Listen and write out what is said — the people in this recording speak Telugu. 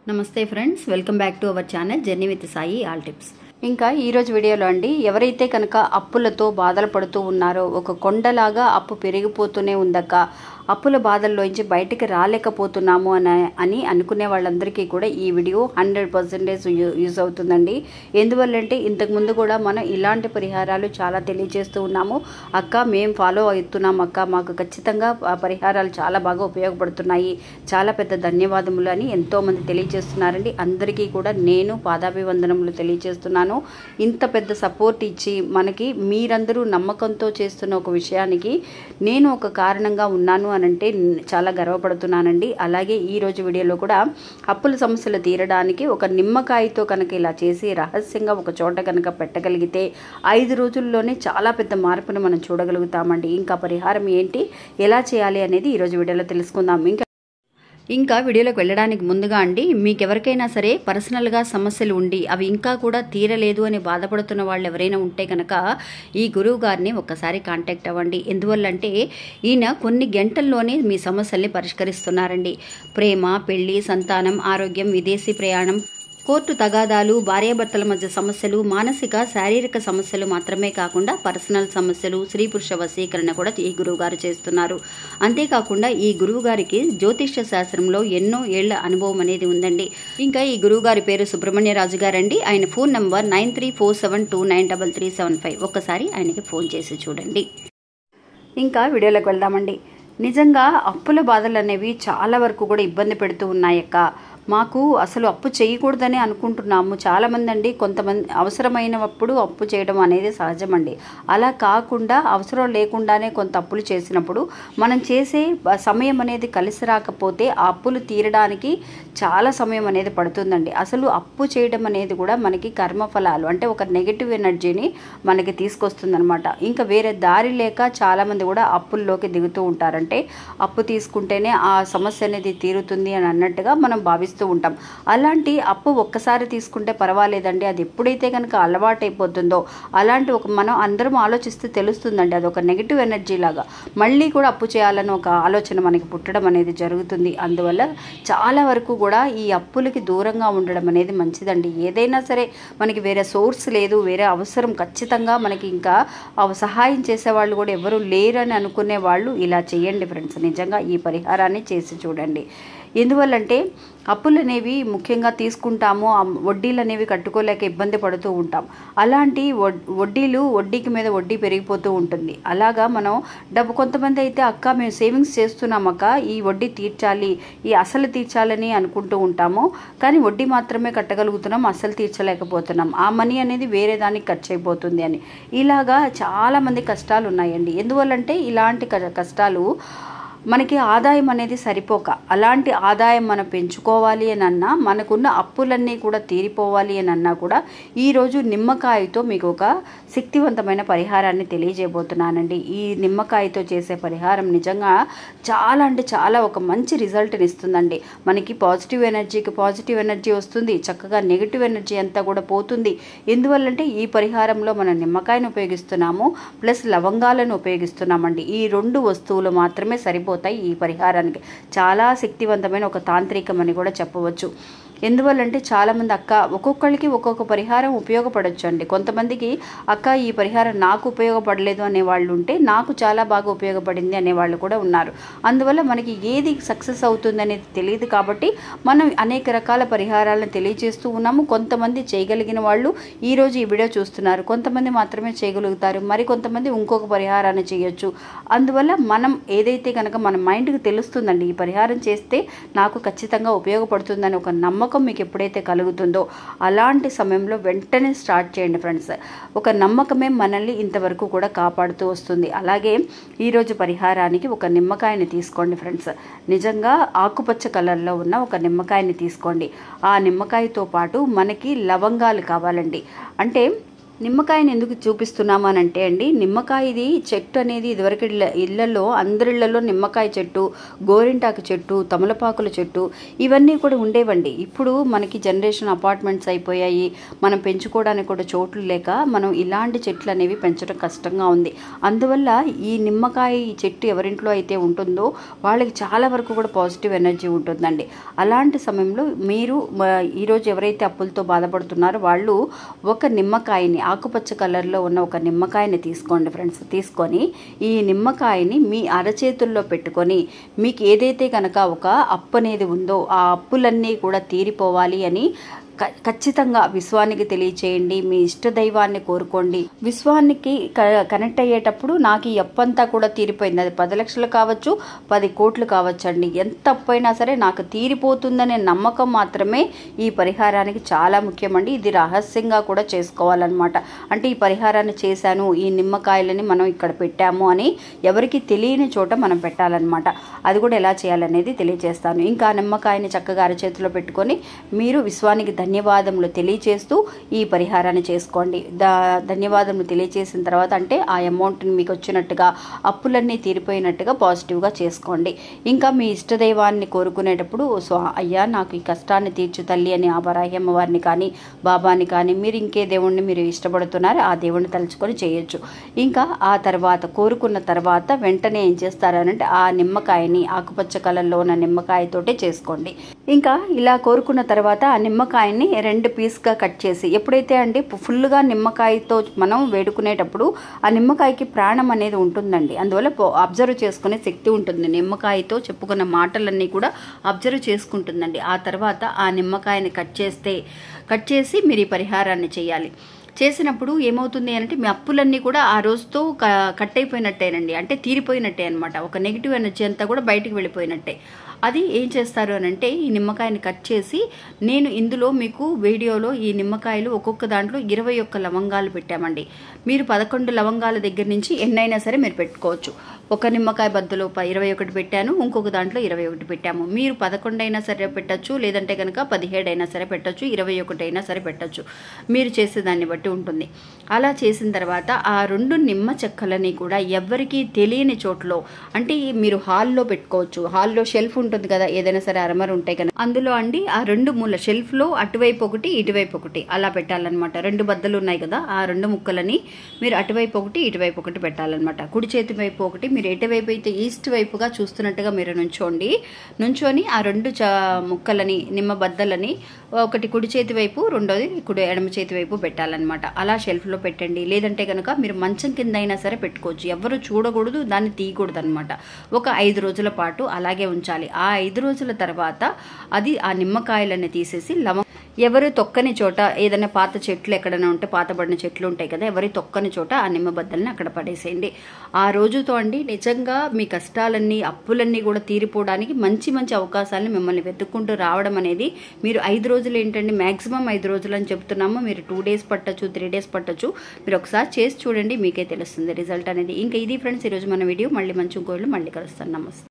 నమస్తే friends, welcome back to our channel journey with Sai all tips. ఇంకా ఈరోజు వీడియోలో అండి, ఎవరైతే కనుక అప్పులతో బాధలు పడుతూ ఉన్నారో, ఒక కొండలాగా అప్పు పెరిగిపోతూనే ఉందక్క, అప్పుల బాధల్లోంచి బయటికి రాలేకపోతున్నాము అని అనుకునే వాళ్ళందరికీ కూడా ఈ వీడియో 100% యూజ్ అవుతుందండి. ఎందువల్లంటే ఇంతకుముందు కూడా మనం ఇలాంటి పరిహారాలు చాలా తెలియజేస్తూ ఉన్నాము. అక్క మేము ఫాలో అవుతున్నాం అక్క, మాకు ఖచ్చితంగా పరిహారాలు చాలా బాగా ఉపయోగపడుతున్నాయి, చాలా పెద్ద ధన్యవాదములు అని ఎంతోమంది తెలియజేస్తున్నారండి. అందరికీ కూడా నేను పాదాభివందనములు తెలియజేస్తున్నాను. ఇంత పెద్ద సపోర్ట్ ఇచ్చి మనకి మీరందరూ నమ్మకంతో చేస్తున్న ఒక విషయానికి నేను ఒక కారణంగా ఉన్నాను అనంటే చాలా గర్వపడుతున్నానండి. అలాగే ఈరోజు వీడియోలో కూడా అప్పుల సమస్యలు తీరడానికి ఒక నిమ్మకాయతో కనుక ఇలా చేసి రహస్యంగా ఒక చోట కనుక పెట్టగలిగితే 5 రోజుల్లోనే చాలా పెద్ద మార్పును మనం చూడగలుగుతామండి. ఇంకా పరిహారం ఏంటి, ఎలా చేయాలి అనేది ఈరోజు వీడియోలో తెలుసుకుందాం. ఇంకా వీడియోలోకి వెళ్ళడానికి ముందుగా అండి, మీకు ఎవరికైనా సరే పర్సనల్గా సమస్యలు ఉండి అవి ఇంకా కూడా తీరలేదు అని బాధపడుతున్న వాళ్ళు ఎవరైనా ఉంటే కనుక ఈ గురువు గారిని ఒక్కసారి కాంటాక్ట్ అవ్వండి. ఎందువల్లంటే ఈయన కొన్ని గంటల్లోనే మీ సమస్యల్ని పరిష్కరిస్తున్నారండి. ప్రేమ, పెళ్లి, సంతానం, ఆరోగ్యం, విదేశీ ప్రయాణం, కోర్టు తగాదాలు, భార్యాభర్తల మధ్య సమస్యలు, మానసిక శారీరక సమస్యలు మాత్రమే కాకుండా పర్సనల్ సమస్యలు, స్త్రీ పురుష వశీకరణ కూడా ఈ గురువు గారు చేస్తున్నారు. అంతేకాకుండా ఈ గురువు గారికి జ్యోతిష్య శాస్త్రంలో ఎన్నో ఏళ్ల అనుభవం అనేది ఉందండి. ఇంకా ఈ గురువు గారి పేరు సుబ్రహ్మణ్యరాజు గారండి. ఆయన ఫోన్ నంబర్ 9347293375. ఒక్కసారి ఆయనకి ఫోన్ చేసి చూడండి. ఇంకా వీడియోలోకి వెళ్దామండి. నిజంగా అప్పుల బాధలు అనేవి చాలా వరకు కూడా ఇబ్బంది పెడుతూ ఉన్నాయక్క. మాకు అసలు అప్పు చేయకూడదని అనుకుంటున్నాము. చాలామంది అండి, కొంతమంది అవసరమైనప్పుడు అప్పు చేయడం అనేది సహజమండి. అలా కాకుండా అవసరం లేకుండానే కొంత అప్పులు చేసినప్పుడు మనం చేసే సమయం అనేది కలిసి రాకపోతే ఆ అప్పులు తీరడానికి చాలా సమయం అనేది పడుతుందండి. అసలు అప్పు చేయడం అనేది కూడా మనకి కర్మఫలాలు అంటే ఒక నెగిటివ్ ఎనర్జీని మనకి తీసుకొస్తుందనమాట. ఇంకా వేరే దారి లేక చాలామంది కూడా అప్పుల్లోకి దిగుతూ ఉంటారంటే అప్పు తీసుకుంటేనే ఆ సమస్య అనేది తీరుతుంది అని అన్నట్టుగా మనం భావిస్తూ ఉంటాం. అలాంటి అప్పు ఒక్కసారి తీసుకుంటే పర్వాలేదండి, అది ఎప్పుడైతే కనుక అలవాటైపోతుందో అలాంటి మనం అందరం ఆలోచిస్తే తెలుస్తుందండి, అది ఒక నెగిటివ్ ఎనర్జీ లాగా మళ్ళీ కూడా అప్పు చేయాలని ఒక ఆలోచన మనకి పుట్టడం అనేది జరుగుతుంది. అందువల్ల చాలా వరకు కూడా ఈ అప్పులకి దూరంగా ఉండడం అనేది మంచిదండి. ఏదైనా సరే మనకి వేరే సోర్స్ లేదు, వేరే అవసరం ఖచ్చితంగా మనకి ఇంకా సహాయం చేసేవాళ్ళు కూడా ఎవరు లేరని అనుకునే వాళ్ళు ఇలా చేయండి ఫ్రెండ్స్. నిజంగా ఈ పరిహారాన్ని చేసి చూడండి. ఎందువల్లంటే అప్పులు అనేవి ముఖ్యంగా తీసుకుంటాము, వడ్డీలు అనేవి కట్టుకోలేక ఇబ్బంది పడుతూ ఉంటాం. అలాంటి వడ్డీకి మీద వడ్డీ పెరిగిపోతూ ఉంటుంది. అలాగా మనం డబ్బు కొంతమంది అయితే అక్క మేము సేవింగ్స్ చేస్తున్నాం అక్క, ఈ వడ్డీ తీర్చాలి, ఈ అసలు తీర్చాలని అనుకుంటూ ఉంటాము. కానీ వడ్డీ మాత్రమే కట్టగలుగుతున్నాం, అసలు తీర్చలేకపోతున్నాం. ఆ మనీ అనేది వేరే దానికి ఖర్చు అయిపోతుంది అని ఇలాగా చాలామంది కష్టాలు ఉన్నాయండి. ఎందువల్లంటే ఇలాంటి కష్టాలు మనకి ఆదాయం అనేది సరిపోక, అలాంటి ఆదాయం మనం పెంచుకోవాలి అని అన్నా, మనకున్న అప్పులన్నీ కూడా తీరిపోవాలి అని అన్నా కూడా ఈరోజు నిమ్మకాయతో మీకు ఒక శక్తివంతమైన పరిహారాన్ని తెలియజేయబోతున్నానండి. ఈ నిమ్మకాయతో చేసే పరిహారం నిజంగా చాలా అంటే చాలా ఒక మంచి రిజల్ట్ని ఇస్తుందండి. మనకి పాజిటివ్ ఎనర్జీ వస్తుంది, చక్కగా నెగిటివ్ ఎనర్జీ అంతా కూడా పోతుంది. ఎందువల్లంటే ఈ పరిహారంలో మనం నిమ్మకాయను ఉపయోగిస్తున్నాము, ప్లస్ లవంగాలను ఉపయోగిస్తున్నామండి. ఈ 2 వస్తువులు మాత్రమే సరిపోతాయి ఈ పరిహారానికి. చాలా శక్తివంతమైన ఒక తాంత్రికం అని కూడా చెప్పవచ్చు. ఎందువల్లంటే చాలామంది అక్క ఒక్కొక్కరికి ఒక్కొక్క పరిహారం ఉపయోగపడవచ్చు అండి. కొంతమందికి అక్క ఈ పరిహారం నాకు ఉపయోగపడలేదు అనేవాళ్ళు ఉంటే, నాకు చాలా బాగా ఉపయోగపడింది అనేవాళ్ళు కూడా ఉన్నారు. అందువల్ల మనకి ఏది సక్సెస్ అవుతుంది అనేది తెలియదు కాబట్టి మనం అనేక రకాల పరిహారాలను తెలియజేస్తూ ఉన్నాము. కొంతమంది చేయగలిగిన వాళ్ళు ఈరోజు ఈ వీడియో చూస్తున్నారు, కొంతమంది మాత్రమే చేయగలుగుతారు, మరి కొంతమంది ఇంకొక పరిహారాన్ని చేయొచ్చు. అందువల్ల మనం ఏదైతే కనుక మన మైండ్కి తెలుస్తుందండి, ఈ పరిహారం చేస్తే నాకు ఖచ్చితంగా ఉపయోగపడుతుందని ఒక నమ్మకం మీకు ఎప్పుడైతే కలుగుతుందో అలాంటి సమయంలో వెంటనే స్టార్ట్ చేయండి ఫ్రెండ్స్. ఒక నమ్మకమే మనల్ని ఇంతవరకు కూడా కాపాడుతూ వస్తుంది. అలాగే ఈరోజు పరిహారానికి ఒక నిమ్మకాయని తీసుకోండి ఫ్రెండ్స్. నిజంగా ఆకుపచ్చ కలర్లో ఉన్న ఒక నిమ్మకాయని తీసుకోండి. ఆ నిమ్మకాయతో పాటు మనకి లవంగాలు కావాలండి. అంటే నిమ్మకాయని ఎందుకు చూపిస్తున్నాము అని అంటే అండి, నిమ్మకాయ ఇది చెట్టు అనేది ఇదివరకు ఇళ్లలో అందరిళ్లలో నిమ్మకాయ చెట్టు, గోరింటాకు చెట్టు, తమలపాకుల చెట్టు ఇవన్నీ కూడా ఉండేవండి. ఇప్పుడు మనకి జనరేషన్ అపార్ట్మెంట్స్ అయిపోయాయి, మనం పెంచుకోవడానికి కూడా చోట్లు లేక మనం ఇలాంటి చెట్లు అనేవి పెంచడం కష్టంగా ఉంది. అందువల్ల ఈ నిమ్మకాయ చెట్టు ఎవరింట్లో అయితే ఉంటుందో వాళ్ళకి చాలా వరకు కూడా పాజిటివ్ ఎనర్జీ ఉంటుందండి. అలాంటి సమయంలో మీరు ఈరోజు ఎవరైతే అప్పులతో బాధపడుతున్నారో వాళ్ళు ఒక నిమ్మకాయని, ఆకుపచ్చ కలర్లో ఉన్న ఒక నిమ్మకాయని తీసుకోండి ఫ్రెండ్స్. తీసుకొని ఈ నిమ్మకాయని మీ అరచేతుల్లో పెట్టుకొని మీకు ఏదైతే కనుక ఒక అప్పు అనేది ఉందో ఆ అప్పులన్నీ కూడా తీరిపోవాలి అని ఖచ్చితంగా విశ్వానికి తెలియచేయండి. మీ ఇష్ట దైవాన్ని కోరుకోండి. విశ్వానికి కనెక్ట్ అయ్యేటప్పుడు నాకు ఈ అప్పు అంతా కూడా తీరిపోయింది, అది 10 లక్షలు కావచ్చు, 10 కోట్లు కావచ్చు అండి, ఎంత అప్పు అయినా సరే నాకు తీరిపోతుందనే నమ్మకం మాత్రమే ఈ పరిహారానికి చాలా ముఖ్యమండి. ఇది రహస్యంగా కూడా చేసుకోవాలన్నమాట. అంటే ఈ పరిహారాన్ని చేశాను, ఈ నిమ్మకాయలని మనం ఇక్కడ పెట్టాము అని ఎవరికి తెలియని చోట మనం పెట్టాలన్నమాట. అది కూడా ఎలా చేయాలనేది తెలియజేస్తాను. ఇంకా నిమ్మకాయని చక్కగా అరచేతిలో పెట్టుకొని మీరు విశ్వానికి ధన్యవాదములు తెలియచేస్తూ ఈ పరిహారాన్ని చేసుకోండి. ధన్యవాదములు తెలియచేసిన తర్వాత అంటే ఆ అమౌంట్ని మీకు వచ్చినట్టుగా, అప్పులన్నీ తీరిపోయినట్టుగా పాజిటివ్గా చేసుకోండి. ఇంకా మీ ఇష్టదైవాన్ని కోరుకునేటప్పుడు అయ్యా నాకు ఈ కష్టాన్ని తీర్చు తల్లి అని ఆ వరాహి అమ్మవారిని కానీ, బాబాని కానీ, మీరు ఇంకే దేవుణ్ణి మీరు ఇష్టపడుతున్నారో ఆ దేవుణ్ణి తలుచుకొని చేయొచ్చు. ఇంకా ఆ తర్వాత కోరుకున్న తర్వాత వెంటనే ఏం చేస్తారనంటే ఆ నిమ్మకాయని, ఆకుపచ్చ కలర్లో ఉన్న నిమ్మకాయతోటే చేసుకోండి. ఇంకా ఇలా కోరుకున్న తర్వాత ఆ నిమ్మకాయని 2 పీస్గా కట్ చేసి, ఎప్పుడైతే అంటే ఫుల్గా నిమ్మకాయతో మనం వేడుకునేటప్పుడు ఆ నిమ్మకాయకి ప్రాణం అనేది ఉంటుందండి. అందువల్ల అబ్జర్వ్ చేసుకునే శక్తి ఉంటుంది. నిమ్మకాయతో చెప్పుకున్న మాటలన్నీ కూడా అబ్జర్వ్ చేసుకుంటుందండి. ఆ తర్వాత ఆ నిమ్మకాయని కట్ చేసి మీరు ఈ పరిహారాన్ని చేయాలి. చేసినప్పుడు ఏమవుతుంది అంటే మీ అప్పులన్నీ కూడా ఆ రోజుతో కట్ అయిపోయినట్టేనండి, అంటే తీరిపోయినట్టే అనమాట. ఒక నెగిటివ్ ఎనర్జీ అంతా కూడా బయటికి వెళ్ళిపోయినట్టే. అది ఏం చేస్తారు అని అంటే ఈ నిమ్మకాయని కట్ చేసి, నేను ఇందులో మీకు వీడియోలో ఈ నిమ్మకాయలు ఒక్కొక్క దాంట్లో 21 లవంగాలు పెట్టామండి. మీరు 11 లవంగాల దగ్గర నుంచి ఎన్నైనా సరే మీరు పెట్టుకోవచ్చు. ఒక నిమ్మకాయ బద్దలో 21 పెట్టాను, ఇంకొక దాంట్లో 21 పెట్టాము. మీరు 11 అయినా సరే పెట్టచ్చు, లేదంటే కనుక 17 అయినా సరే పెట్టచ్చు, 21 అయినా సరే పెట్టచ్చు. మీరు చేసేదాన్ని బట్టి ఉంటుంది. అలా చేసిన తర్వాత ఆ 2 నిమ్మ చెక్కలని కూడా ఎవరికీ తెలియని చోట్లో, అంటే మీరు హాల్లో పెట్టుకోవచ్చు. హాల్లో షెల్ఫ్ ఉంటుంది కదా, ఏదైనా సరే అరమర ఉంటాయి కదా, అందులో అండి ఆ 2 మూల షెల్ఫ్లో అటువైపు ఒకటి ఇటువైపు ఒకటి అలా పెట్టాలన్నమాట. 2 బద్దలు ఉన్నాయి కదా, ఆ 2 ముక్కలని మీరు అటువైపు ఒకటి ఇటువైపు ఒకటి పెట్టాలన్నమాట. కుడి చేతి వైపు ఒకటి, మీరు ఎటువైపు అయితే ఈస్ట్ వైపుగా చూస్తున్నట్టుగా మీరు నుంచొని ఆ 2 ముక్కలని, నిమ్మ బద్దలని ఒకటి కుడి చేతి వైపు, రెండోది ఎడమ చేతి వైపు పెట్టాలన్నమాట. అలా షెల్ఫ్లో పెట్టండి. లేదంటే కనుక మీరు మంచం కింద అయినా సరే పెట్టుకోవచ్చు. ఎవరు చూడకూడదు, దాన్ని తీయకూడదు అనమాట. ఒక 5 రోజుల పాటు అలాగే ఉంచాలి. ఆ 5 రోజుల తర్వాత అది ఆ నిమ్మకాయలన్నీ తీసేసి ఎవరు తొక్కని చోట, ఏదైనా పాత చెట్లు ఎక్కడైనా ఉంటే, పాతబడిన చెట్లు ఉంటాయి కదా, ఎవరి తొక్కని చోట ఆ నిమ్మ బద్దల్ని అక్కడ పడేసేయండి. ఆ రోజుతో అండి నిజంగా మీ కష్టాలన్నీ, అప్పులన్నీ కూడా తీరిపోవడానికి మంచి అవకాశాలను మిమ్మల్ని వెతుక్కుంటూ రావడం అనేది, మీరు 5 రోజులు ఏంటండి, మ్యాక్సిమం 5 రోజులు అని చెప్తున్నాము. మీరు 2 డేస్ పట్టచ్చు, 3 డేస్ పట్టచ్చు. మీరు ఒకసారి చేసి చూడండి, మీకే తెలుస్తుంది రిజల్ట్ అనేది. ఇంకా ఇది ఫ్రెండ్స్ ఈరోజు మన వీడియో. మళ్ళీ మంచి ఇంకోళ్ళు మళ్ళీ కలుస్తాను. నమస్తే.